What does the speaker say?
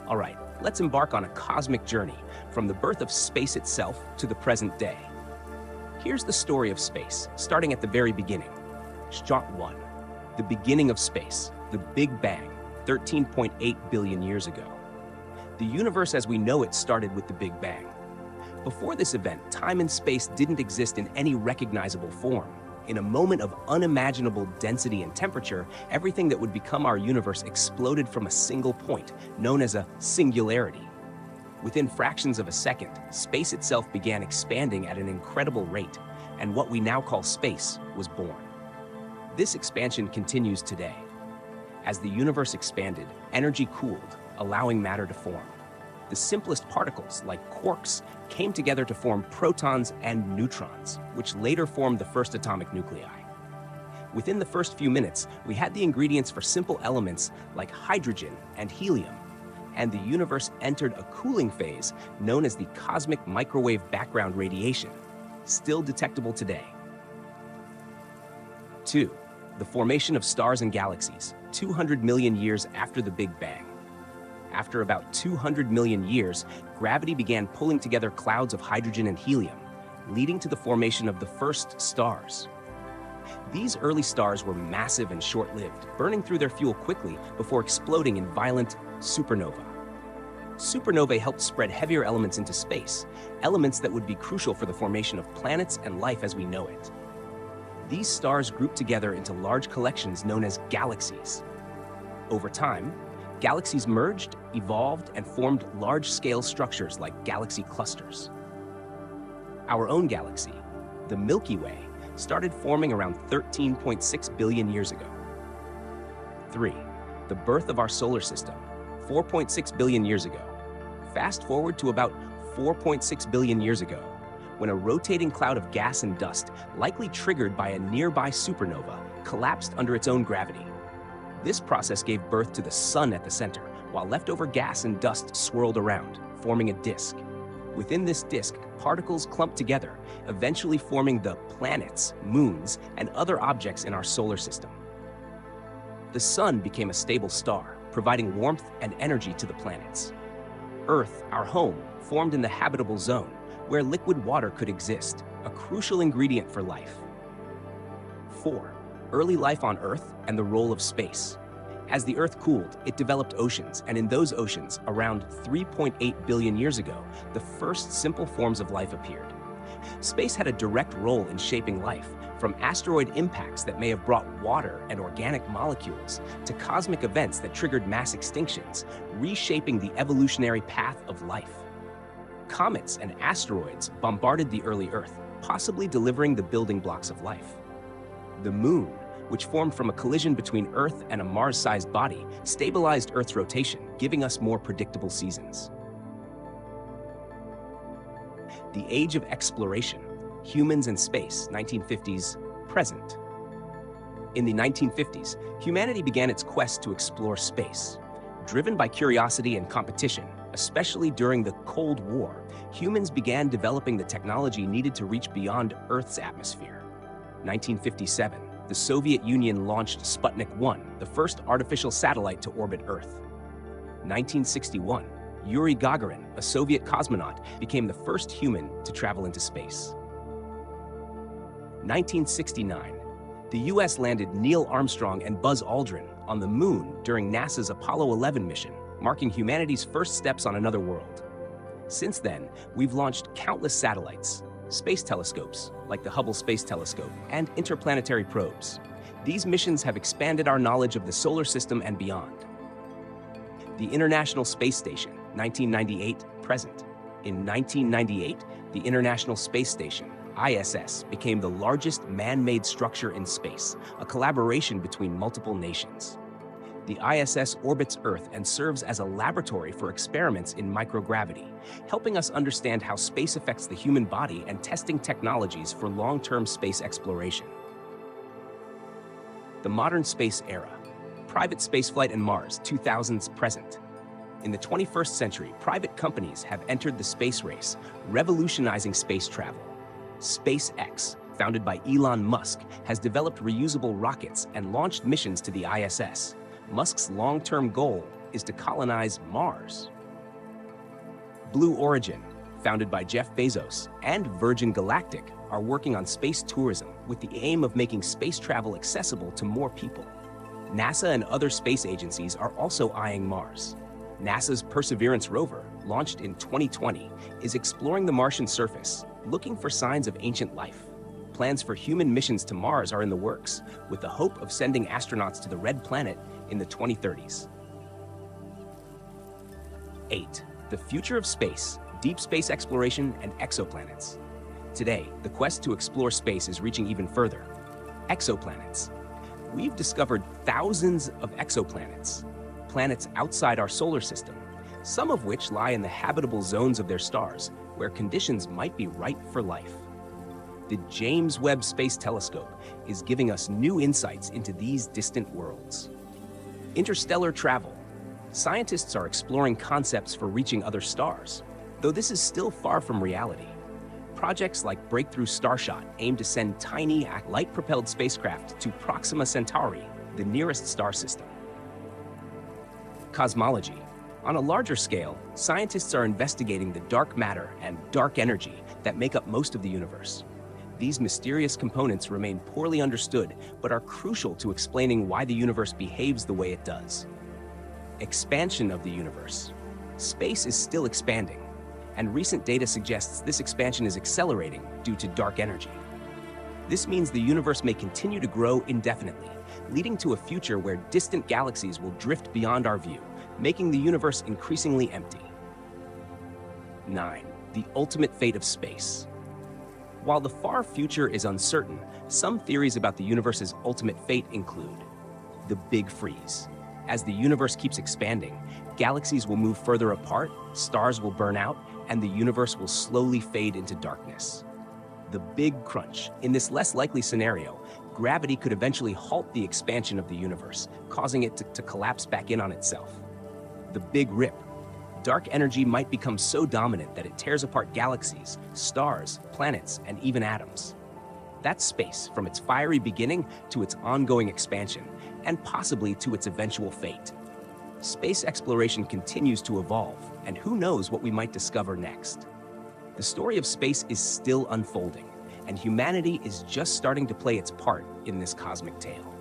All right, let's embark on a cosmic journey from the birth of space itself to the present day. Here's the story of space, starting at the very beginning. Shot 1. The beginning of space, the Big Bang, 13.8 billion years ago. The universe as we know it started with the Big Bang. Before this event, time and space didn't exist in any recognizable form. In a moment of unimaginable density and temperature, everything that would become our universe exploded from a single point, known as a singularity. Within fractions of a second, space itself began expanding at an incredible rate, and what we now call space was born. This expansion continues today. As the universe expanded, energy cooled, allowing matter to form. The simplest particles, like quarks, came together to form protons and neutrons, which later formed the first atomic nuclei. Within the first few minutes, we had the ingredients for simple elements like hydrogen and helium, and the universe entered a cooling phase known as the cosmic microwave background radiation, still detectable today. 2. The formation of stars and galaxies, 200 million years after the Big Bang. After about 200 million years, gravity began pulling together clouds of hydrogen and helium, leading to the formation of the first stars. These early stars were massive and short-lived, burning through their fuel quickly before exploding in violent supernovae. Supernovae helped spread heavier elements into space, elements that would be crucial for the formation of planets and life as we know it. These stars grouped together into large collections known as galaxies. Over time, galaxies merged, evolved, and formed large-scale structures like galaxy clusters. Our own galaxy, the Milky Way, started forming around 13.6 billion years ago. 3. The birth of our solar system, 4.6 billion years ago. Fast forward to about 4.6 billion years ago, when a rotating cloud of gas and dust, likely triggered by a nearby supernova, collapsed under its own gravity. This process gave birth to the sun at the center, while leftover gas and dust swirled around, forming a disk. Within this disk, particles clumped together, eventually forming the planets, moons, and other objects in our solar system. The sun became a stable star, providing warmth and energy to the planets. Earth, our home, formed in the habitable zone, where liquid water could exist, a crucial ingredient for life. 4. Early life on Earth and the role of space. As the Earth cooled, it developed oceans, and in those oceans, around 3.8 billion years ago, the first simple forms of life appeared. Space had a direct role in shaping life, from asteroid impacts that may have brought water and organic molecules, to cosmic events that triggered mass extinctions, reshaping the evolutionary path of life. Comets and asteroids bombarded the early Earth, possibly delivering the building blocks of life. The Moon, which formed from a collision between Earth and a Mars-sized body, stabilized Earth's rotation, giving us more predictable seasons. The Age of Exploration, Humans in Space, 1950s, present. In the 1950s, humanity began its quest to explore space. Driven by curiosity and competition, especially during the Cold War, humans began developing the technology needed to reach beyond Earth's atmosphere. 1957, the Soviet Union launched Sputnik 1, the first artificial satellite to orbit Earth. 1961, Yuri Gagarin, a Soviet cosmonaut, became the first human to travel into space. 1969, the US landed Neil Armstrong and Buzz Aldrin on the Moon during NASA's Apollo 11 mission, marking humanity's first steps on another world. Since then, we've launched countless satellites, space telescopes, like the Hubble Space Telescope, and interplanetary probes. These missions have expanded our knowledge of the solar system and beyond. The International Space Station, 1998, present. In 1998, the International Space Station, ISS, became the largest man-made structure in space, a collaboration between multiple nations. The ISS orbits Earth and serves as a laboratory for experiments in microgravity, helping us understand how space affects the human body and testing technologies for long-term space exploration. The modern space era. Private spaceflight and Mars, 2000s present. In the 21st century, private companies have entered the space race, revolutionizing space travel. SpaceX, founded by Elon Musk, has developed reusable rockets and launched missions to the ISS. Musk's long-term goal is to colonize Mars. Blue Origin, founded by Jeff Bezos, and Virgin Galactic are working on space tourism with the aim of making space travel accessible to more people. NASA and other space agencies are also eyeing Mars. NASA's Perseverance rover, launched in 2020, is exploring the Martian surface, looking for signs of ancient life. Plans for human missions to Mars are in the works, with the hope of sending astronauts to the Red Planet in the 2030s. 8. The future of space, deep space exploration, and exoplanets. Today, the quest to explore space is reaching even further. Exoplanets. We've discovered thousands of exoplanets, planets outside our solar system, some of which lie in the habitable zones of their stars, where conditions might be right for life. The James Webb Space Telescope is giving us new insights into these distant worlds. Interstellar travel. Scientists are exploring concepts for reaching other stars, though this is still far from reality. Projects like Breakthrough Starshot aim to send tiny, light-propelled spacecraft to Proxima Centauri, the nearest star system. Cosmology. On a larger scale, scientists are investigating the dark matter and dark energy that make up most of the universe. These mysterious components remain poorly understood, but are crucial to explaining why the universe behaves the way it does. Expansion of the universe. Space is still expanding, and recent data suggests this expansion is accelerating due to dark energy. This means the universe may continue to grow indefinitely, leading to a future where distant galaxies will drift beyond our view, making the universe increasingly empty. 9. The ultimate fate of space. While the far future is uncertain, some theories about the universe's ultimate fate include the Big Freeze. As the universe keeps expanding, galaxies will move further apart, stars will burn out, and the universe will slowly fade into darkness. The Big Crunch. In this less likely scenario, gravity could eventually halt the expansion of the universe, causing it to collapse back in on itself. The Big Rip. Dark energy might become so dominant that it tears apart galaxies, stars, planets, and even atoms. That's space, from its fiery beginning to its ongoing expansion, and possibly to its eventual fate. Space exploration continues to evolve, and who knows what we might discover next. The story of space is still unfolding, and humanity is just starting to play its part in this cosmic tale.